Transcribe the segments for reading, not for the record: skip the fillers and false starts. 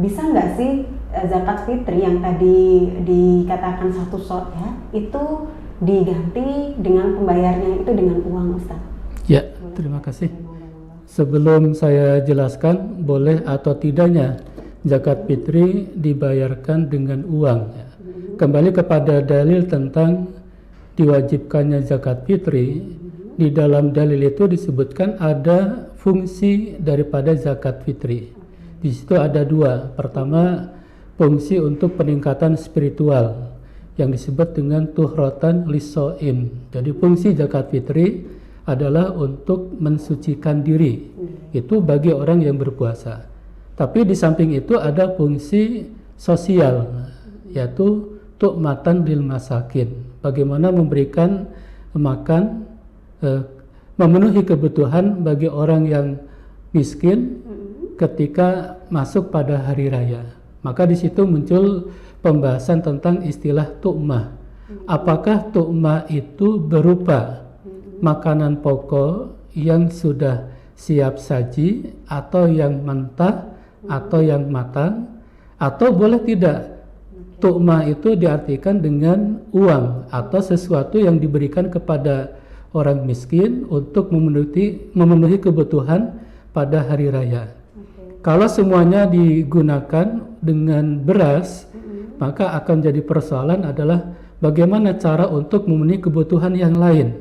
bisa nggak sih zakat fitri yang tadi dikatakan 1 shot ya, itu diganti dengan pembayarnya itu dengan uang, Ustaz? Ya, terima kasih. Sebelum saya jelaskan boleh atau tidaknya zakat fitri dibayarkan dengan uang, ya. Kembali kepada dalil tentang diwajibkannya zakat fitri. Di dalam dalil itu disebutkan ada fungsi daripada zakat fitri. Di situ ada 2. Pertama, fungsi untuk peningkatan spiritual yang disebut dengan tuhratan lisoim. Jadi fungsi zakat fitri adalah untuk mensucikan diri. Itu bagi orang yang berpuasa. Tapi di samping itu ada fungsi sosial, yaitu tu'matan lil masakin. Bagaimana memberikan makan, memenuhi kebutuhan bagi orang yang miskin ketika masuk pada hari raya. Maka di situ muncul pembahasan tentang istilah tu'mah. Apakah tu'mah itu berupa makanan pokok yang sudah siap saji, atau yang mentah, atau yang matang, atau boleh tidak tu'mah itu diartikan dengan uang atau sesuatu yang diberikan kepada orang miskin untuk memenuhi kebutuhan pada hari raya. Kalau semuanya digunakan dengan beras, maka akan jadi persoalan adalah bagaimana cara untuk memenuhi kebutuhan yang lain.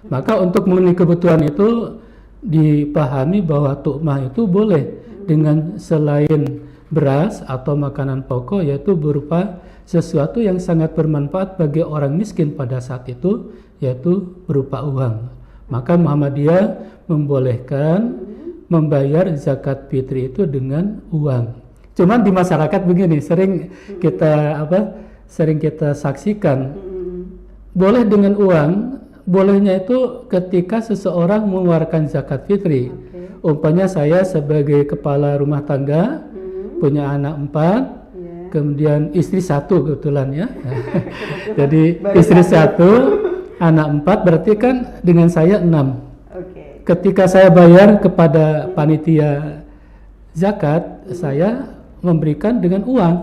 Maka untuk memenuhi kebutuhan itu dipahami bahwa tu'mah itu boleh dengan selain beras atau makanan pokok, yaitu berupa sesuatu yang sangat bermanfaat bagi orang miskin pada saat itu, yaitu berupa uang. Maka Muhammadiyah membolehkan membayar zakat fitri itu dengan uang. Cuman di masyarakat begini, sering kita saksikan, boleh dengan uang, bolehnya itu ketika seseorang mengeluarkan zakat fitri. Umpamanya saya sebagai kepala rumah tangga, punya anak 4, kemudian istri 1 kebetulan ya. Jadi istri 1, anak 4, berarti kan dengan saya 6. Ketika saya bayar kepada panitia zakat, saya memberikan dengan uang.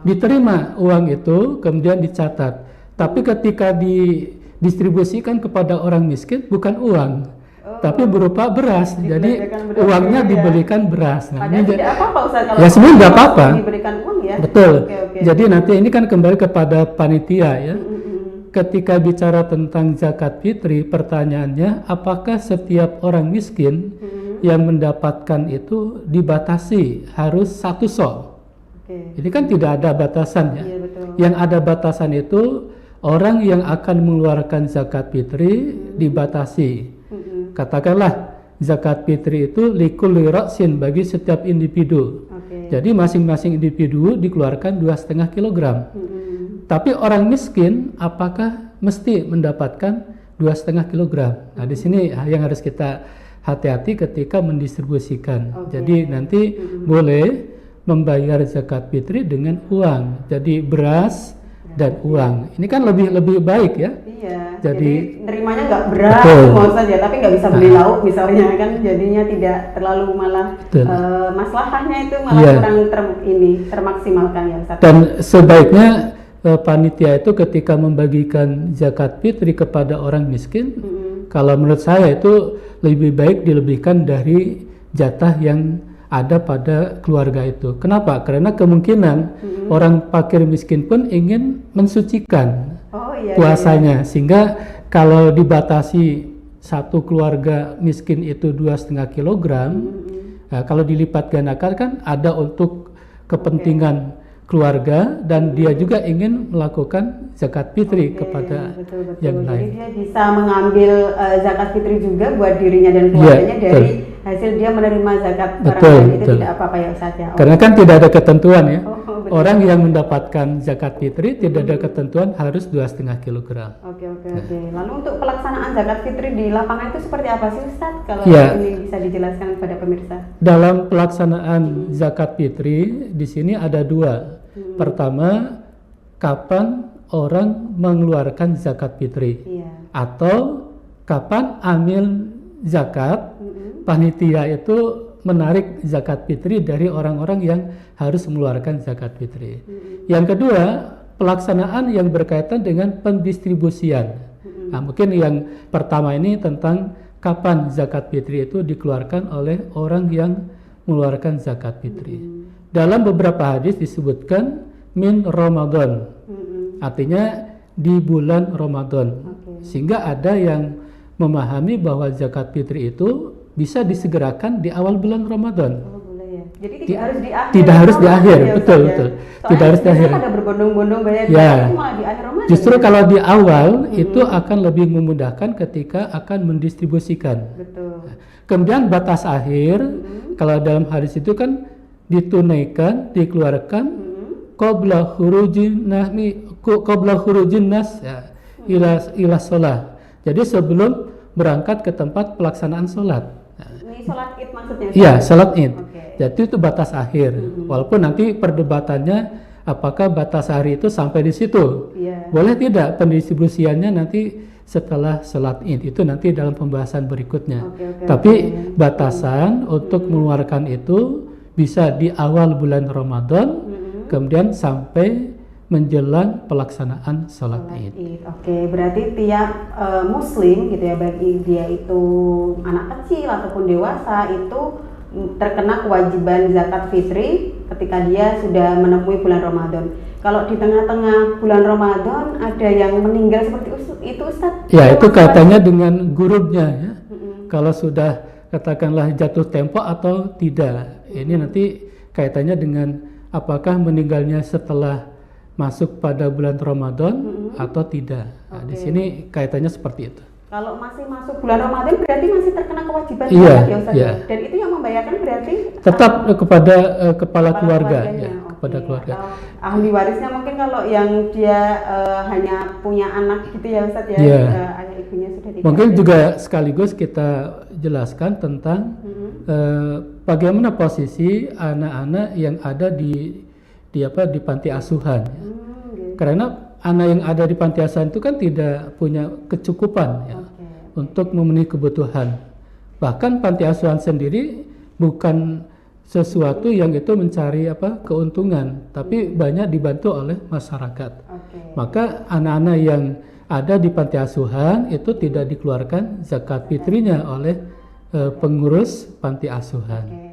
Diterima uang itu, kemudian dicatat. Tapi ketika didistribusikan kepada orang miskin, bukan uang, tapi berupa beras. Jadi uangnya dibelikan beras. Nah, ini tidak apa-apa, Ustaz, kalau ya sebenarnya nggak apa-apa. Diberikan uang ya. Betul. Jadi nanti ini kan kembali kepada panitia ya. Ketika bicara tentang zakat fitri, pertanyaannya apakah setiap orang miskin yang mendapatkan itu dibatasi harus 1 sok? Jadi kan tidak ada batasan ya. Yang ada batasan itu orang yang akan mengeluarkan zakat fitri dibatasi. Katakanlah zakat fitri itu likulli ra'sin, bagi setiap individu. Jadi masing-masing individu dikeluarkan 2,5 kilogram. Tapi orang miskin apakah mesti mendapatkan 2,5 kilogram? Nah, di sini yang harus kita hati-hati ketika mendistribusikan. Jadi nanti boleh membayar zakat fitri dengan uang. Jadi beras dan uang. Ini kan lebih baik ya. Iya. Jadi nerimanya nggak beras semua saja, tapi nggak bisa beli lauk misalnya kan, jadinya tidak terlalu malah maslahahnya itu malah kurang termaksimalkan ya Ustaz. Dan sebaiknya panitia itu ketika membagikan zakat fitri kepada orang miskin, kalau menurut saya itu lebih baik dilebihkan dari jatah yang ada pada keluarga itu. Kenapa? Karena kemungkinan orang fakir miskin pun ingin mensucikan puasanya, sehingga kalau dibatasi satu keluarga miskin itu 2,5 kilogram, nah, kalau dilipat gandakan kan ada untuk kepentingan keluarga, dan dia juga ingin melakukan zakat fitri kepada yang lain. Jadi dia bisa mengambil zakat fitri juga buat dirinya dan keluarganya dari hasil dia menerima zakat barang lain, itu tidak apa-apa ya Ustaz ya. Karena kan tidak ada ketentuan ya. Orang yang mendapatkan zakat fitri tidak ada ketentuan harus 2,5 kilogram. Oke. Lalu untuk pelaksanaan zakat fitri di lapangan itu seperti apa sih Ustaz? Kalau ini bisa dijelaskan kepada pemirsa. Dalam pelaksanaan zakat fitri di sini ada 2. Pertama, kapan orang mengeluarkan zakat fitri, atau kapan amil zakat, panitia itu menarik zakat fitri dari orang-orang yang harus mengeluarkan zakat fitri. Yang kedua, pelaksanaan yang berkaitan dengan pendistribusian. Nah, mungkin yang pertama ini tentang kapan zakat fitri itu dikeluarkan oleh orang yang mengeluarkan zakat fitri. Dalam beberapa hadis disebutkan min Ramadan, artinya di bulan Ramadan. Sehingga ada yang memahami bahwa zakat fitri itu bisa disegerakan di awal bulan Ramadan. Oh, boleh ya. Jadi tidak harus di akhir. Tidak harus di akhir, Ya, betul, Ustaz, betul. Soalnya Tidak harus di akhir. Ada berbondong-bondong bayar Ya. zakat malah di akhir Ramadan. Justru kalau di awal itu akan lebih memudahkan ketika akan mendistribusikan. Betul. Kemudian batas akhir, kalau dalam hadis itu kan ditunaikan, dikeluarkan qabla khurujin nas ya, ila sholat. Jadi sebelum berangkat ke tempat pelaksanaan sholat. Ini sholat Id maksudnya? Iya, sholat Id. Oke. Jadi itu batas akhir. Walaupun nanti perdebatannya apakah batas hari itu sampai di situ. Iya. Boleh tidak pendistribusiannya nanti setelah sholat Id, itu nanti dalam pembahasan berikutnya. Oke, Tapi batasan untuk mengeluarkan itu bisa di awal bulan Ramadan, kemudian sampai menjelang pelaksanaan sholat Id. Oke, berarti tiap Muslim gitu ya, bagi dia itu anak kecil ataupun dewasa itu terkena kewajiban zakat fitri ketika dia sudah menemui bulan Ramadan. Kalau di tengah-tengah bulan Ramadan ada yang meninggal seperti itu, Ustaz? Ya, itu kaitannya dengan gurubnya ya. Kalau sudah katakanlah jatuh tempo atau tidak. Ini nanti kaitannya dengan apakah meninggalnya setelah masuk pada bulan Ramadan atau tidak. Nah, di sini kaitannya seperti itu. Kalau masih masuk bulan Ramadan berarti masih terkena kewajiban Iya, zakat ya, Ustaz? iya. Dan itu yang membayarkan berarti Tetap kepada kepala keluarga keluarganya. ya, kepada Oke. keluarga. Atau ahli warisnya mungkin kalau yang dia hanya punya anak gitu ya, Ustaz ya, Iya. ayah ibunya sudah tidak Mungkin ada. juga sekaligus kita jelaskan tentang bagaimana posisi anak-anak yang ada di panti asuhan. Ya. Gitu. Karena anak yang ada di panti asuhan itu kan tidak punya kecukupan ya, untuk memenuhi kebutuhan. Bahkan panti asuhan sendiri bukan sesuatu yang itu mencari keuntungan, tapi banyak dibantu oleh masyarakat. Maka anak-anak yang ada di panti asuhan itu tidak dikeluarkan zakat fitrinya oleh pengurus panti asuhan.